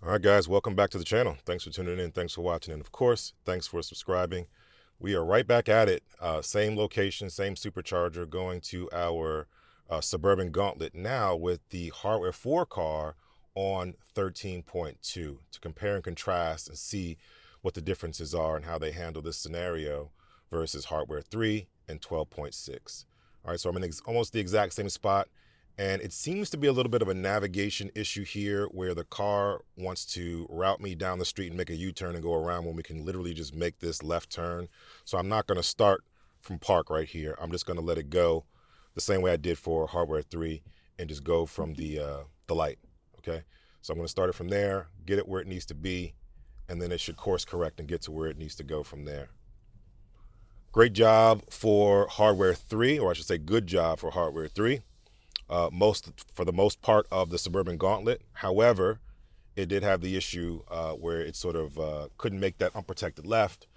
All right, guys, welcome back to the channel. Thanks for tuning in. Thanks for watching. And of course, thanks for subscribing. We are right back at it. Same location, same supercharger, going to our Suburban Gauntlet now with the Hardware 4 car on 13.2 to compare and contrast and see what the differences are and how they handle this scenario versus Hardware 3 and 12.6. All right, so I'm in almost the exact same spot. And it seems to be a little bit of a navigation issue here where the car wants to route me down the street and make a U-turn and go around when we can literally just make this left turn. So I'm not going to start from park right here. I'm just going to let it go the same way I did for Hardware 3 and just go from the light, okay? So I'm going to start it from there, get it where it needs to be, and then it should course correct and get to where it needs to go from there. Great job for Hardware 3, or I should say good job for Hardware 3. For the most part of the Suburban Gauntlet. However, it did have the issue where it sort of couldn't make that unprotected left,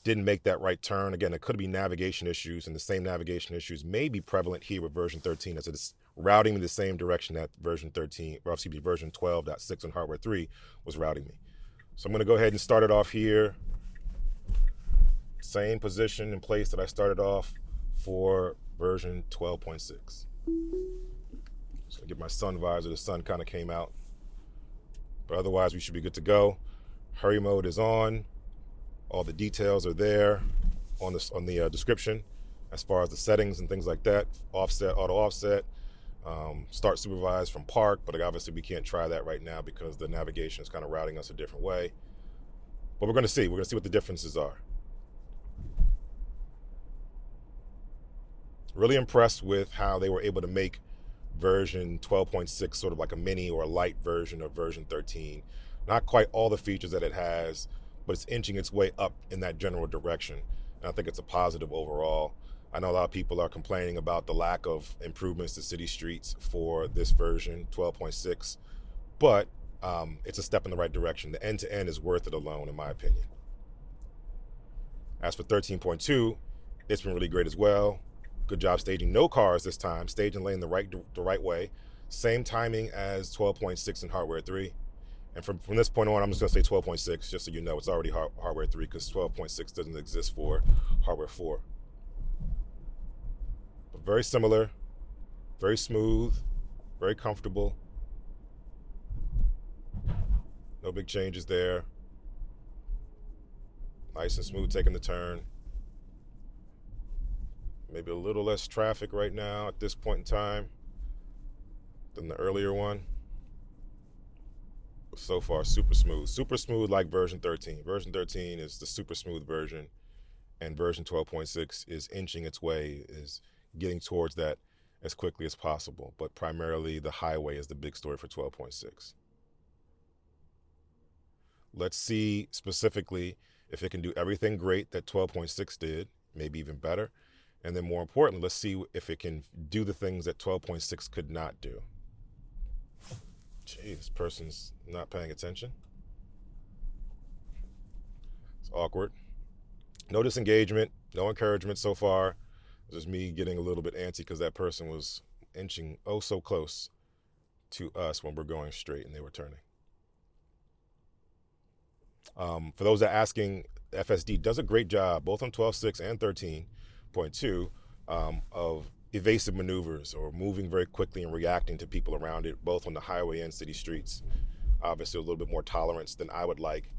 didn't make that right turn. Again, it could be navigation issues, and the same navigation issues may be prevalent here with version 13 as it is routing me the same direction that version 13, or excuse me, version 12.6 on Hardware 3 was routing me. So I'm going to go ahead and start it off here. Same position in place that I started off for version 12.6. So I get my sun visor, the sun kind of came out. But otherwise we should be good to go. Hurry mode is on. All the details are there on the description as far as the settings and things like that. Offset, auto offset, start supervised from park, but obviously we can't try that right now because the navigation is kind of routing us a different way. But we're gonna see what the differences are. Really impressed with how they were able to make version 12.6 sort of like a mini or a light version of version 13. Not quite all the features that it has, but it's inching its way up in that general direction. And I think it's a positive overall. I know a lot of people are complaining about the lack of improvements to city streets for this version 12.6, but it's a step in the right direction. The end-to-end is worth it alone, in my opinion. As for 13.2, it's been really great as well. Good job staging no cars this time, staging lane the right way. Same timing as 12.6 in Hardware 3. And from this point on, I'm just gonna say 12.6, just so you know, it's already Hardware 3 because 12.6 doesn't exist for Hardware 4. But very similar, very smooth, very comfortable. No big changes there. Nice and smooth taking the turn. Maybe a little less traffic right now at this point in time than the earlier one. But so far, super smooth like version 13. Version 13 is the super smooth version, and version 12.6 is inching its way, is getting towards that as quickly as possible. But primarily, the highway is the big story for 12.6. Let's see specifically if it can do everything great that 12.6 did, maybe even better. And then more importantly, let's see if it can do the things that 12.6 could not do. Gee, this person's not paying attention. It's awkward. No disengagement, no encouragement so far. It's just me getting a little bit antsy because that person was inching oh so close to us when we're going straight and they were turning. For those that are asking, FSD does a great job, both on 12.6 and 13.2, of evasive maneuvers or moving very quickly and reacting to people around it, both on the highway and city streets. Obviously a little bit more tolerance than I would like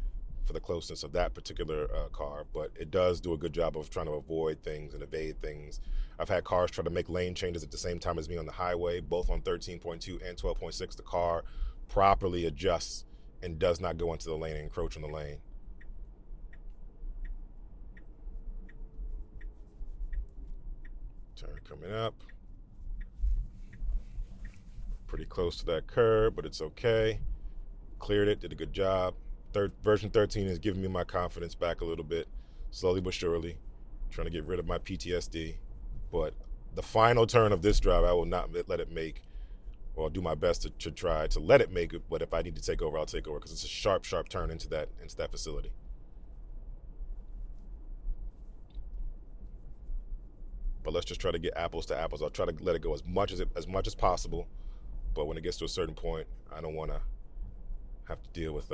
for the closeness of that particular car, but it does do a good job of trying to avoid things and evade things. I've had cars try to make lane changes at the same time as me on the highway, both on 13.2 and 12.6. The car properly adjusts and does not go into the lane and encroach on the lane. Turn coming up. Pretty close to that curb, but it's okay. Cleared it, did a good job. Version 13 is giving me my confidence back a little bit, slowly but surely. Trying to get rid of my PTSD. But the final turn of this drive, I will not let it make, or I'll do my best to try to let it make it, but if I need to take over, I'll take over, because it's a sharp turn into that facility. But let's just try to get apples to apples. I'll try to let it go as much as possible. But when it gets to a certain point, I don't want to have to deal with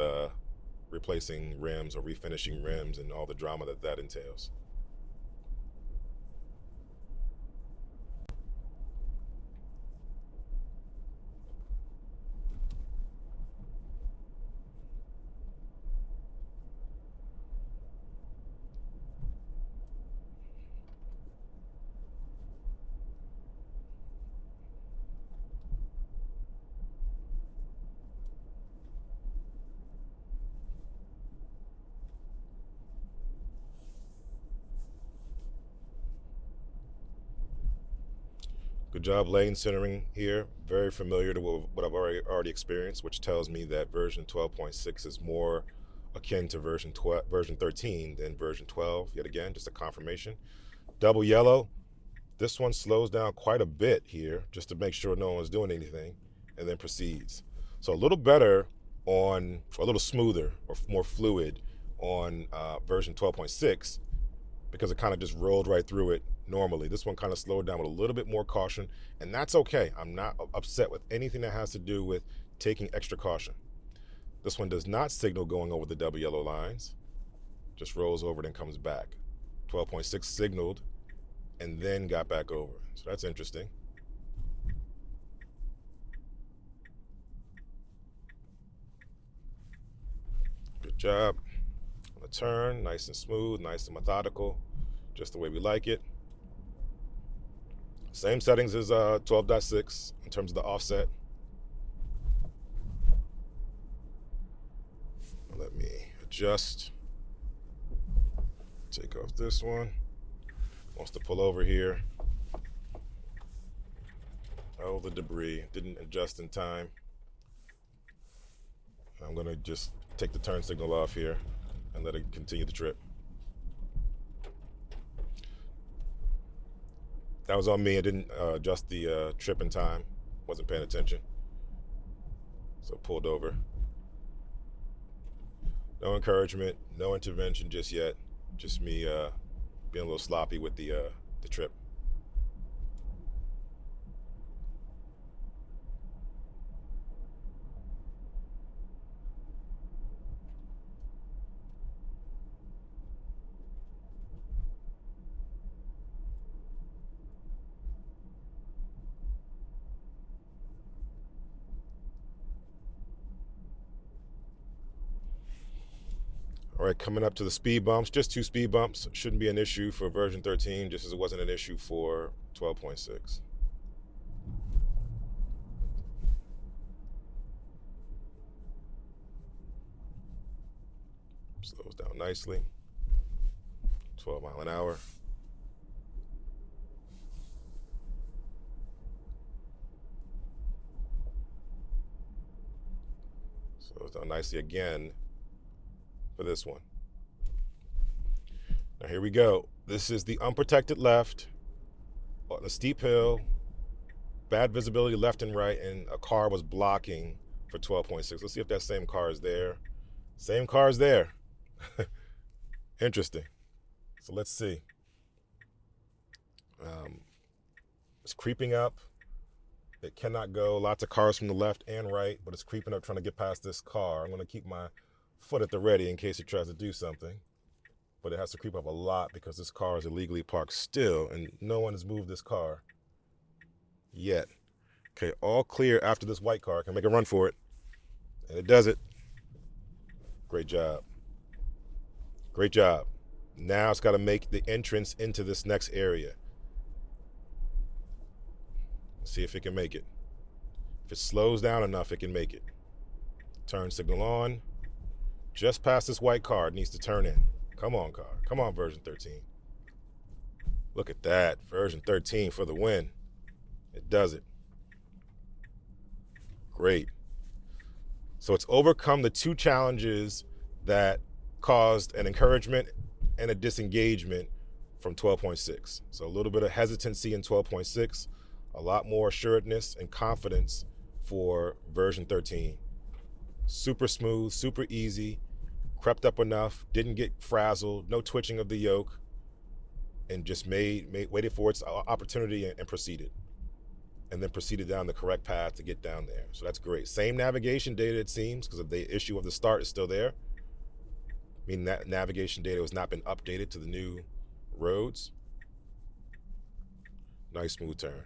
replacing rims or refinishing rims and all the drama that that entails. Good job lane centering here. Very familiar to what I've already experienced, which tells me that version 12.6 is more akin to version 13 than version 12. Yet again, just a confirmation. Double yellow. This one slows down quite a bit here, just to make sure no one's doing anything, and then proceeds. So a little better on, or a little smoother or more fluid on version 12.6, because it kind of just rolled right through it normally. This one kind of slowed down with a little bit more caution, and that's okay. I'm not upset with anything that has to do with taking extra caution. This one does not signal going over the double yellow lines, just rolls over it and comes back. 12.6 signaled and then got back over. So that's interesting. Good job on the turn, nice and smooth, nice and methodical, just the way we like it. Same settings as 12.6 in terms of the offset. Let me adjust. Take off this one. Wants to pull over here. Oh, the debris. Didn't adjust in time. I'm going to just take the turn signal off here and let it continue the trip. That was on me. I didn't adjust the trip in time. Wasn't paying attention. So pulled over. No encouragement, no intervention just yet. Just me being a little sloppy with the trip. All right, coming up to the speed bumps, just 2 speed bumps. Shouldn't be an issue for version 13, just as it wasn't an issue for 12.6. Slows down nicely. 12 miles an hour. Slows down nicely again for this one. Now here we go. This is the unprotected left on a steep hill, bad visibility left and right, and a car was blocking for 12.6. Let's see if that same car is there. Same car is there. Interesting. So let's see. It's creeping up. It cannot go. Lots of cars from the left and right, but it's creeping up trying to get past this car. I'm going to keep my foot at the ready in case it tries to do something, but it has to creep up a lot because this car is illegally parked still and no one has moved this car yet. Okay, all clear after this white car. Can make a run for it, and it does it. Great job. Great job. Now it's got to make the entrance into this next area. Let's see if it can make it. If it slows down enough, it can make it. Turn signal on. Just past this white car, it needs to turn in. Come on, car. Come on, version 13. Look at that. Version 13 for the win. It does it. Great. So it's overcome the 2 challenges that caused an encouragement and a disengagement from 12.6. So a little bit of hesitancy in 12.6, a lot more assuredness and confidence for version 13. Super smooth, super easy, crept up enough, didn't get frazzled, no twitching of the yoke, and just waited for its opportunity and proceeded. and then proceeded down the correct path to get down there. So that's great. Same navigation data, it seems, because the issue of the start is still there, meaning that navigation data has not been updated to the new roads. Nice smooth turn.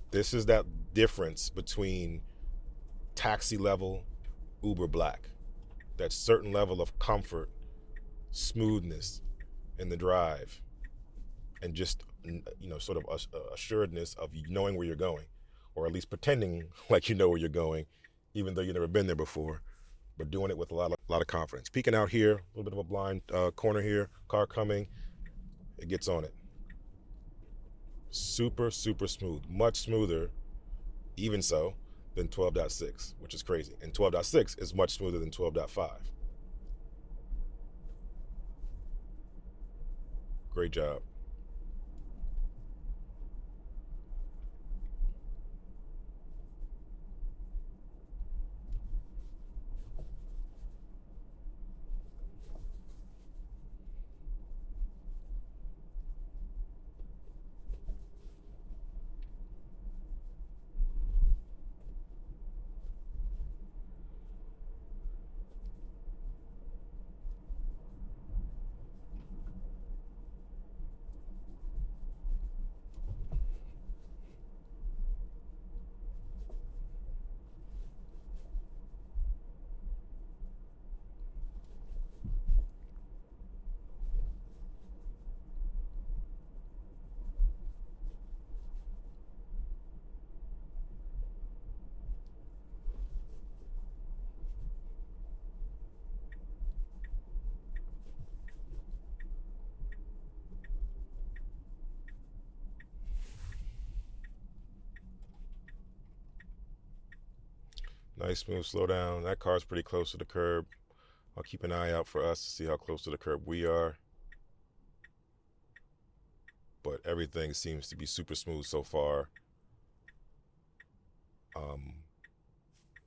This is that difference between taxi level Uber Black. That certain level of comfort, smoothness in the drive, and just, you know, sort of assuredness of knowing where you're going, or at least pretending like you know where you're going, even though you've never been there before, but doing it with a lot of confidence. Peeking out here, a little bit of a blind corner here, car coming, it gets on it. Super, super smooth, much smoother, even so, than 12.6, which is crazy. And 12.6 is much smoother than 12.5. Great job. Nice smooth slow down. That car's pretty close to the curb. I'll keep an eye out for us to see how close to the curb we are. But everything seems to be super smooth so far.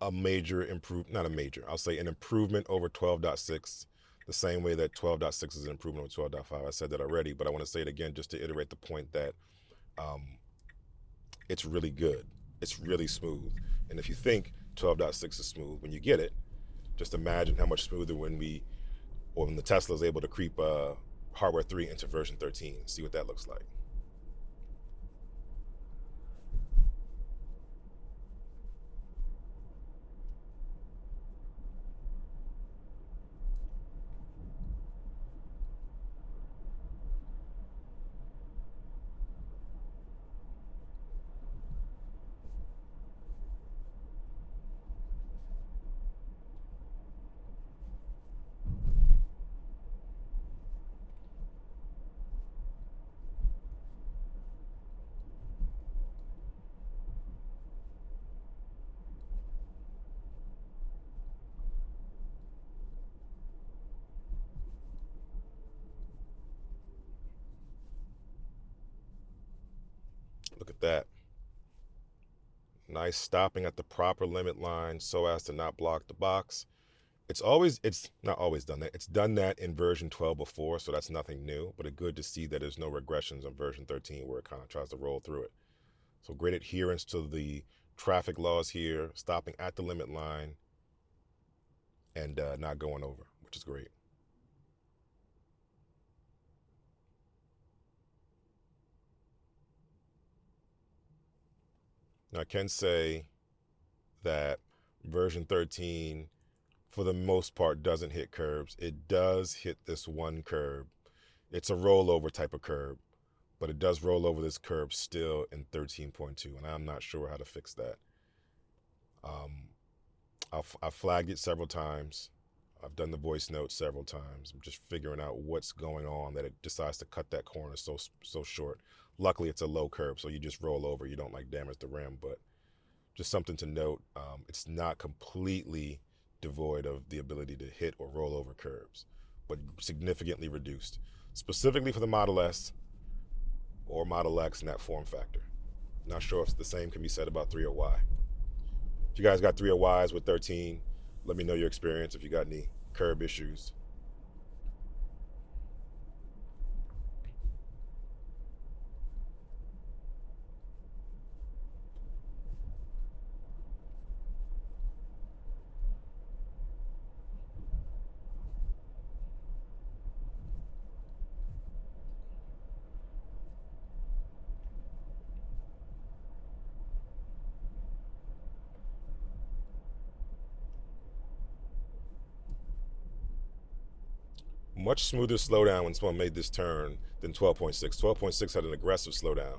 A major not a major, I'll say an improvement over 12.6, the same way that 12.6 is an improvement over 12.5. I said that already, but I want to say it again just to iterate the point that it's really good. It's really smooth. And if you think 12.6 is smooth, when you get it, just imagine how much smoother when the Tesla is able to creep hardware 3 into version 13. See what that looks like. Look at that. Nice stopping at the proper limit line so as to not block the box. It's not always done that. It's done that in version 12 before, so that's nothing new, but it's good to see that there's no regressions on version 13 where it kind of tries to roll through it. So great adherence to the traffic laws here, stopping at the limit line and not going over, which is great. Now, I can say that version 13, for the most part, doesn't hit curbs. It does hit this one curb. It's a rollover type of curb, but it does roll over this curb still in 13.2, and I'm not sure how to fix that. I've flagged it several times. I've done the voice note several times. I'm just figuring out what's going on that it decides to cut that corner so short. Luckily, it's a low curb, so you just roll over. You don't like damage the rim, but just something to note. It's not completely devoid of the ability to hit or roll over curbs, but significantly reduced, specifically for the Model S or Model X in that form factor. Not sure if the same can be said about 3.0Y. If you guys got 3.0Ys with 13, let me know your experience if you got any curb issues. Much smoother slowdown when someone made this turn than 12.6. 12.6 had an aggressive slowdown.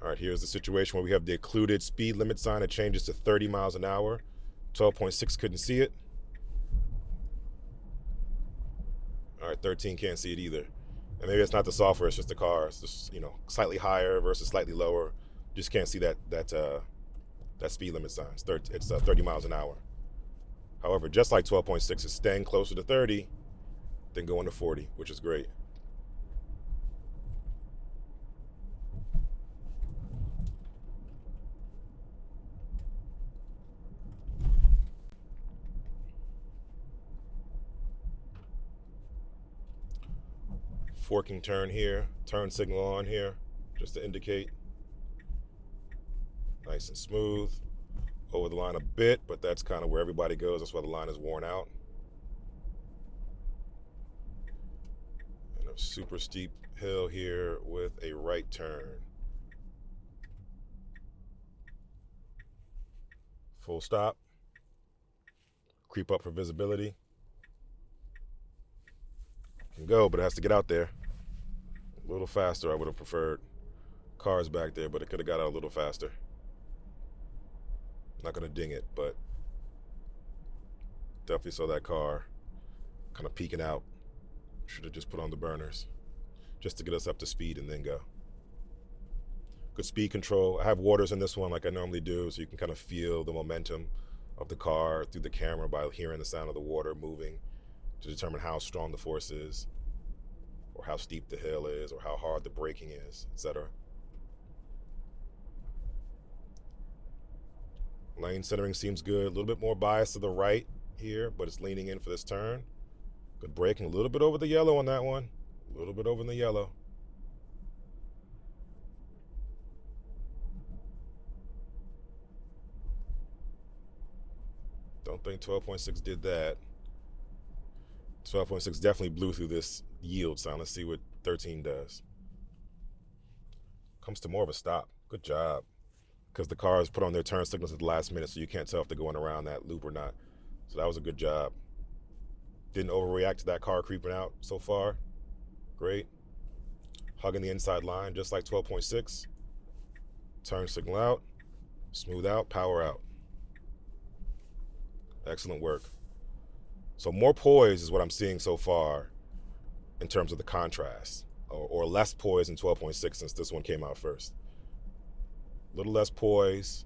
All right, here's the situation where we have the occluded speed limit sign. It changes to 30 miles an hour. 12.6 couldn't see it. All right, 13 can't see it either. And maybe it's not the software, it's just the car. It's just, slightly higher versus slightly lower. Just can't see that speed limit sign. It's 30 miles an hour. However, just like 12.6, it's staying closer to 30 than going to 40, which is great. Forking turn here, turn signal on here, just to indicate. Nice and smooth. Over the line a bit, but that's kind of where everybody goes. That's why the line is worn out. And a super steep hill here with a right turn. Full stop. Creep up for visibility. Can go, but it has to get out there. A little faster, I would have preferred. Cars back there, but it could have got out a little faster. Not gonna ding it, but definitely saw that car kind of peeking out. Should have just put on the burners just to get us up to speed and then go. Good speed control. I have waters in this one like I normally do, so you can kind of feel the momentum of the car through the camera by hearing the sound of the water moving to determine how strong the force is, or how steep the hill is, or how hard the braking is, etc. Lane centering seems good. A little bit more bias to the right here, but it's leaning in for this turn. Good braking. A little bit over the yellow on that one. A little bit over in the yellow. Don't think 12.6 did that. 12.6 definitely blew through this yield sign. Let's see what 13 does. Comes to more of a stop. Good job. Because the cars put on their turn signals at the last minute, so you can't tell if they're going around that loop or not. So that was a good job. Didn't overreact to that car creeping out so far. Great. Hugging the inside line, just like 12.6. Turn signal out, smooth out, power out. Excellent work. So more poise is what I'm seeing so far in terms of the contrast, or less poise in 12.6 since this one came out first. A little less poise,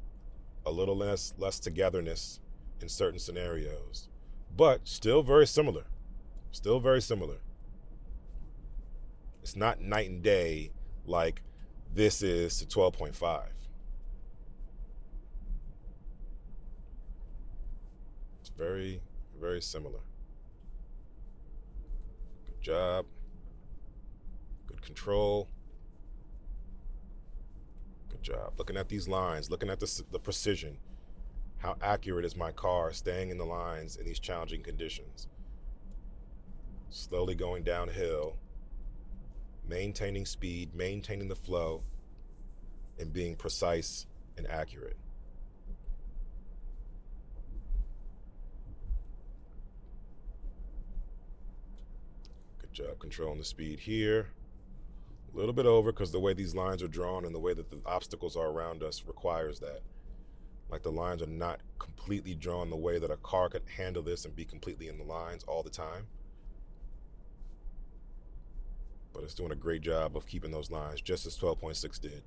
a little less togetherness in certain scenarios, but still very similar. Still very similar. It's not night and day like this is to 12.5. It's very, very similar. Good job. Good control. Good job. Looking at these lines, looking at the precision. How accurate is my car staying in the lines in these challenging conditions? Slowly going downhill, maintaining speed, maintaining the flow, and being precise and accurate. Good job controlling the speed here. A little bit over because the way these lines are drawn and the way that the obstacles are around us requires that. Like the lines are not completely drawn the way that a car could handle this and be completely in the lines all the time. But it's doing a great job of keeping those lines just as 12.6 did.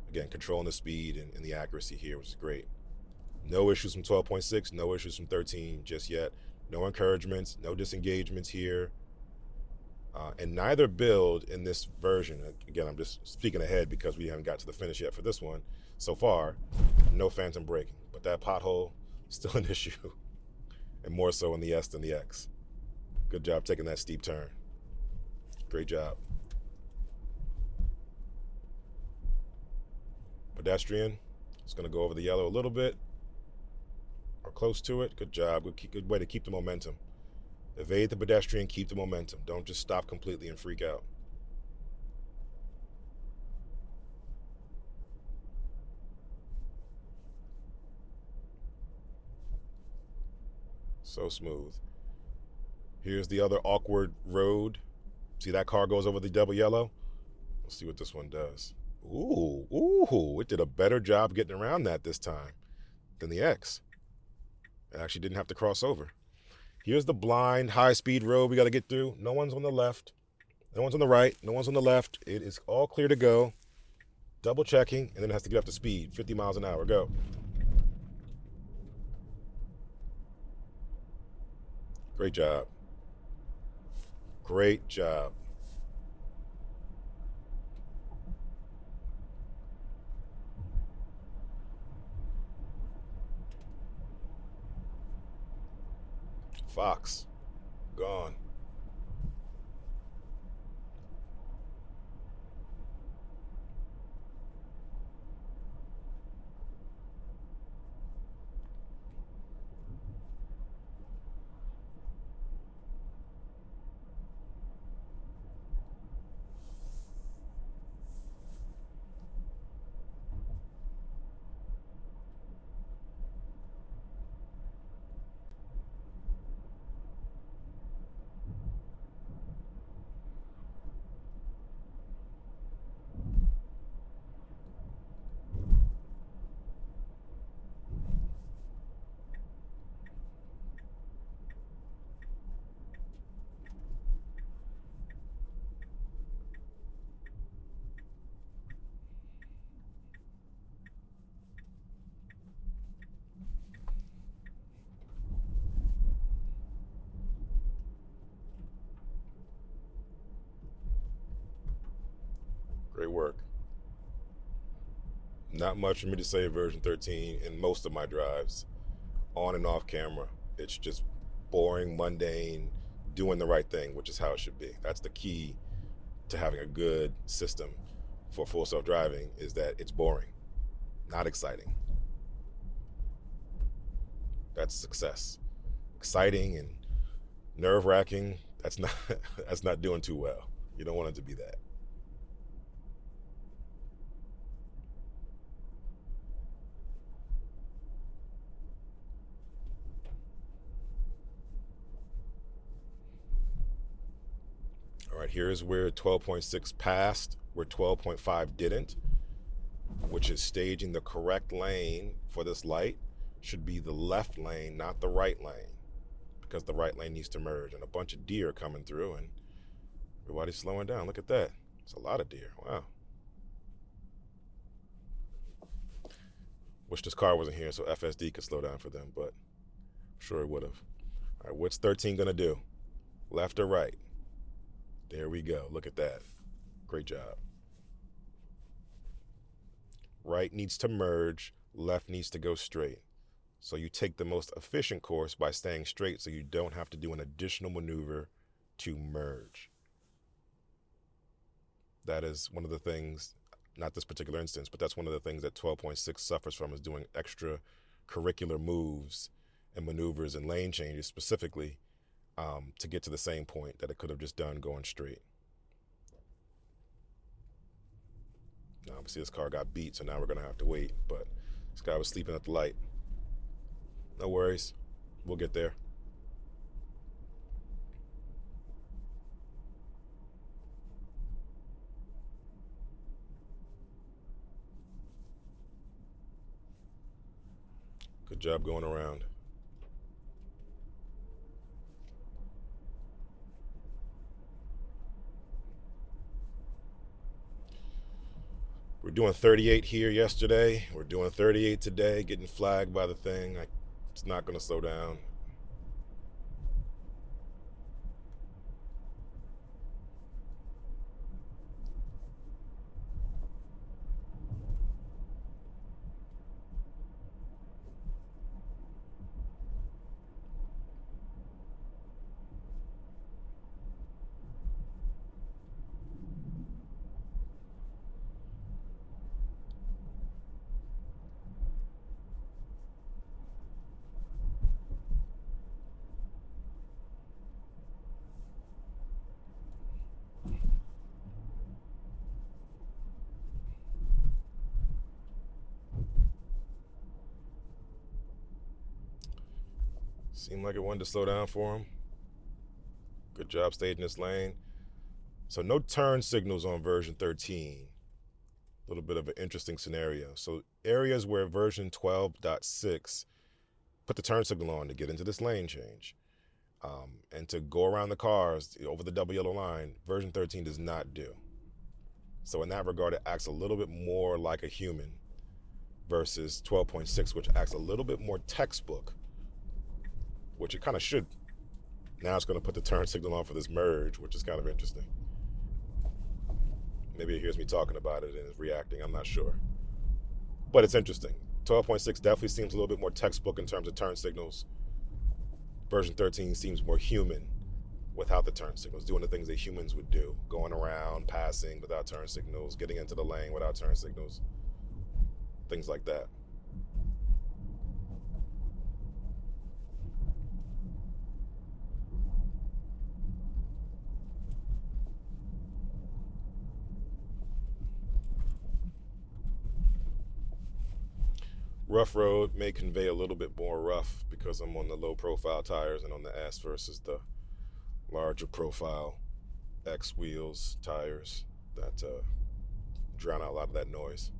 Again, controlling the speed and the accuracy here, which is great. No issues from 12.6, no issues from 13 just yet. No encouragements, no disengagements here. And neither build in this version, again, I'm just speaking ahead because we haven't got to the finish yet for this one. So far, no phantom braking, but that pothole is still an issue, and more so in the S than the X. Good job taking that steep turn. Great job. Pedestrian is going to go over the yellow a little bit, or close to it. Good job. Good way to keep the momentum. Evade the pedestrian, keep the momentum. Don't just stop completely and freak out. So smooth. Here's the other awkward road. See that car goes over the double yellow? Let's see what this one does. Ooh, it did a better job getting around that this time than the X. It actually didn't have to cross over. Here's the blind high-speed road we got to get through. No one's on the left. No one's on the right. No one's on the left. It is all clear to go. Double checking, and then it has to get up to speed. 50 miles an hour. Go. Great job. Great job. Fox. Gone. Great work. Not much for me to say of version 13 in most of my drives, on and off camera. It's just boring, mundane, doing the right thing, which is how it should be. That's the key to having a good system for full self-driving, is that it's boring, not exciting. That's success. Exciting and nerve-wracking, that's not doing too well. You don't want it to be that. All right, here's where 12.6 passed, where 12.5 didn't, which is staging the correct lane for this light. Should be the left lane, not the right lane, because the right lane needs to merge. And a bunch of deer coming through, and everybody's slowing down. Look at that. It's a lot of deer. Wow. Wish this car wasn't here so FSD could slow down for them, but I'm sure it would have. All right, what's 13 gonna do? Left or right? There we go. Look at that. Great job. Right needs to merge, left needs to go straight. So you take the most efficient course by staying straight, so you don't have to do an additional maneuver to merge. That is one of the things, not this particular instance, but that's one of the things that 12.6 suffers from, is doing extra curricular moves and maneuvers and lane changes specifically to get to the same point that it could have just done going straight. Now, obviously this car got beat, so now we're gonna have to wait, but this guy was sleeping at the light. No worries, we'll get there. Good job going around. We're doing 38 here yesterday. We're doing 38 today, getting flagged by the thing. It's not going to slow down. Seemed like it wanted to slow down for him. Good job staying in this lane. So no turn signals on version 13. A little bit of an interesting scenario. So areas where version 12.6 put the turn signal on to get into this lane change and to go around the cars over the double yellow line, version 13 does not do. So in that regard, it acts a little bit more like a human versus 12.6, which acts a little bit more textbook, which it kind of should. Now it's going to put the turn signal on for this merge, which is kind of interesting. Maybe it hears me talking about it and is reacting. I'm not sure. But it's interesting. 12.6 definitely seems a little bit more textbook in terms of turn signals. Version 13 seems more human without the turn signals, doing the things that humans would do, going around, passing without turn signals, getting into the lane without turn signals, things like that. Rough road may convey a little bit more rough because I'm on the low profile tires and on the S versus the larger profile X wheels, tires that drown out a lot of that noise.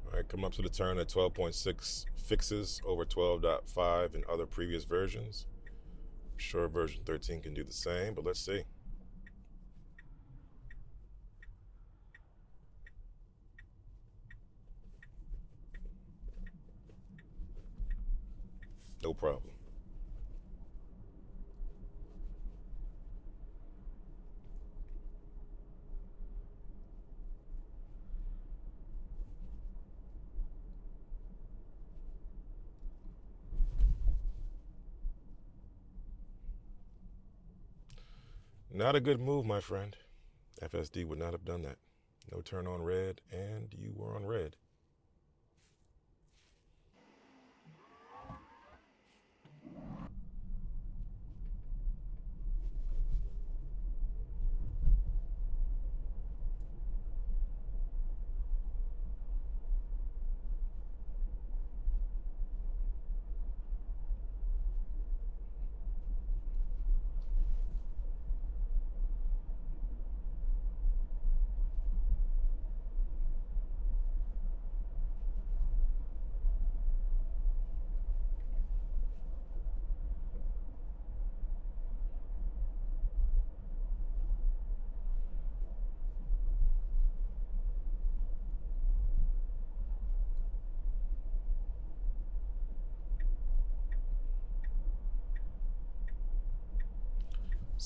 All right, come up to the turn at 12.6 fixes over 12.5 in other previous versions. I'm sure version 13 can do the same, but let's see. No problem. Not a good move, my friend. FSD would not have done that. No turn on red, and you were on red.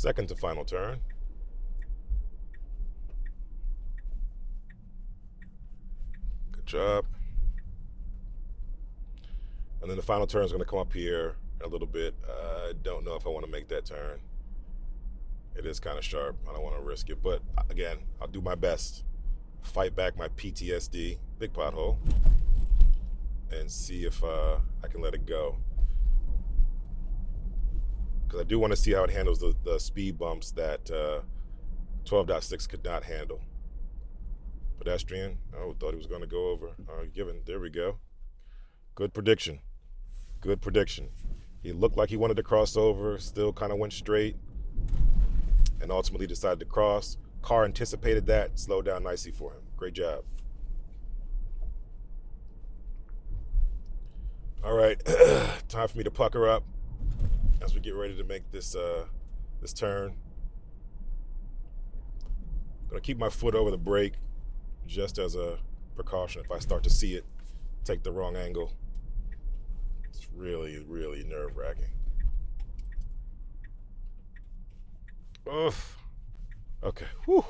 Second to final turn. Good job. And then the final turn is going to come up here a little bit. I don't know if I want to make that turn. It is kind of sharp. I don't want to risk it. But again, I'll do my best. Fight back my PTSD, big pothole, and see if I can let it go. Because I do want to see how it handles the speed bumps that 12.6 could not handle. Pedestrian. Oh, thought he was going to go over. Given. There we go. Good prediction. Good prediction. He looked like he wanted to cross over, still kind of went straight, and ultimately decided to cross. Car anticipated that, slowed down nicely for him. Great job. All right, time for me to pucker up as we get ready to make this this turn. I'm gonna keep my foot over the brake just as a precaution if I start to see it take the wrong angle. It's really, really nerve-wracking. Oof. Okay, whew.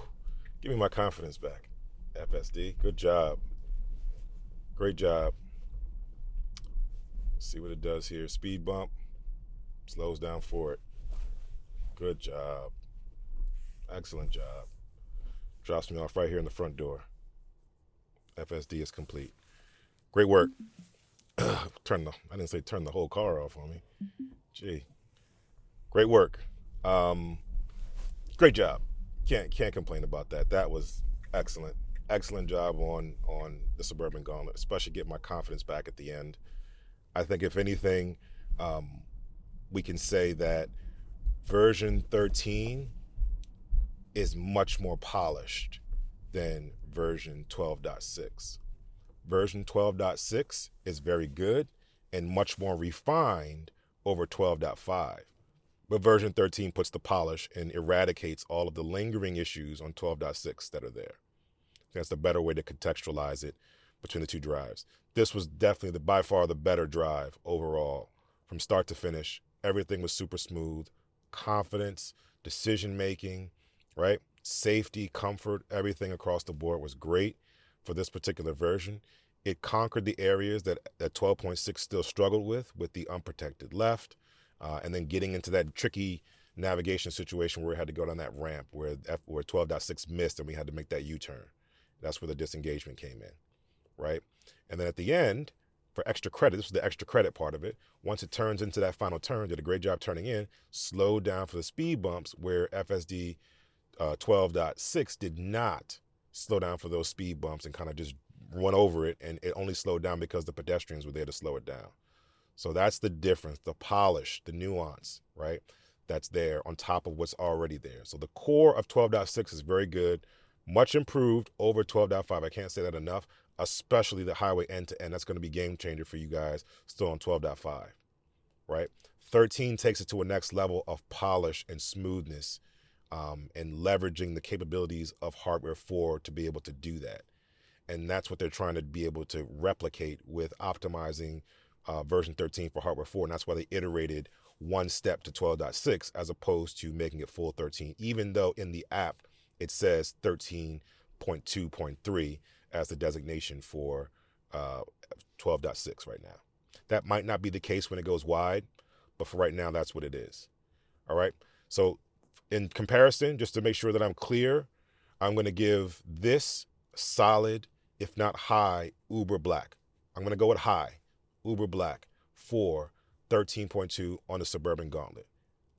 Give me my confidence back. FSD, good job. Great job. Let's see what it does here. Speed bump, slows down for it. Good job. Excellent job. Drops me off right here in the front door. FSD is complete. Great work. I didn't say turn the whole car off on me. Gee. Great work. Great job. Can't complain about that. That was excellent. Excellent job on the Suburban Gauntlet, especially getting my confidence back at the end. I think if anything, we can say that version 13 is much more polished than version 12.6. Version 12.6 is very good and much more refined over 12.5. But version 13 puts the polish and eradicates all of the lingering issues on 12.6 that are there. That's the better way to contextualize it between the two drives. This was definitely by far the better drive overall. From start to finish, everything was super smooth. Confidence, decision-making, right? Safety, comfort, everything across the board was great for this particular version. It conquered the areas that 12.6 still struggled with the unprotected left, and then getting into that tricky navigation situation where we had to go down that ramp where 12.6 missed and we had to make that U-turn. That's where the disengagement came in, right? And then at the end, for extra credit, this was the extra credit part of it. Once it turns into that final turn, did a great job turning in, slowed down for the speed bumps where FSD 12.6 did not slow down for those speed bumps and kind of just run over it, and it only slowed down because the pedestrians were there to slow it down. So that's the difference, the polish, the nuance, right? That's there on top of what's already there. So the core of 12.6 is very good, much improved over 12.5. I can't say that enough, especially the highway end-to-end. That's going to be game changer for you guys still on 12.5, right? 13 takes it to a next level of polish and smoothness, and leveraging the capabilities of Hardware 4 to be able to do that. And that's what they're trying to be able to replicate with optimizing version 13 for Hardware 4. And that's why they iterated one step to 12.6 as opposed to making it full 13, even though in the app it says 13.2.3 as the designation for 12.6 right now. That might not be the case when it goes wide, but for right now, that's what it is. All right. So in comparison, just to make sure that I'm clear, I'm going to give this solid, if not high, uber black. I'm going to go with high, uber black for 13.2 on the Suburban Gauntlet.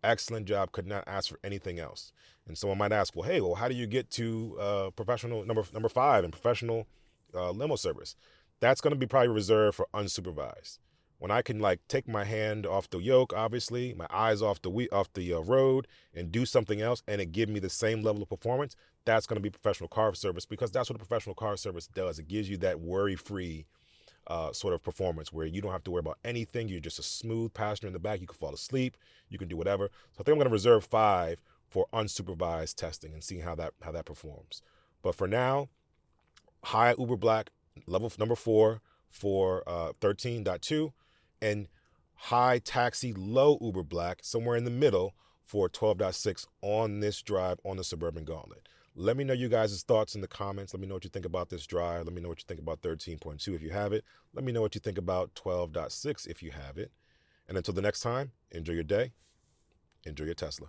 Excellent job. Could not ask for anything else. And someone might ask, well, hey, how do you get to professional number 5 and professional limo service? That's going to be probably reserved for unsupervised. When I can take my hand off the yoke, obviously, my eyes off the road, and do something else, and it give me the same level of performance, that's going to be professional car service, because that's what a professional car service does. It gives you that worry-free sort of performance where you don't have to worry about anything. You're just a smooth passenger in the back. You can fall asleep. You can do whatever. So I think I'm going to reserve 5 for unsupervised testing and seeing how that performs. But for now, high uber black, level number 4 for 13.2, and high taxi low uber black somewhere in the middle for 12.6 on this drive on the Suburban Gauntlet. Let me know you guys' thoughts in the comments. Let me know what you think about this drive. Let me know what you think about 13.2 if you have it. Let me know what you think about 12.6 if you have it. And until the next time, enjoy your day. Enjoy your Tesla.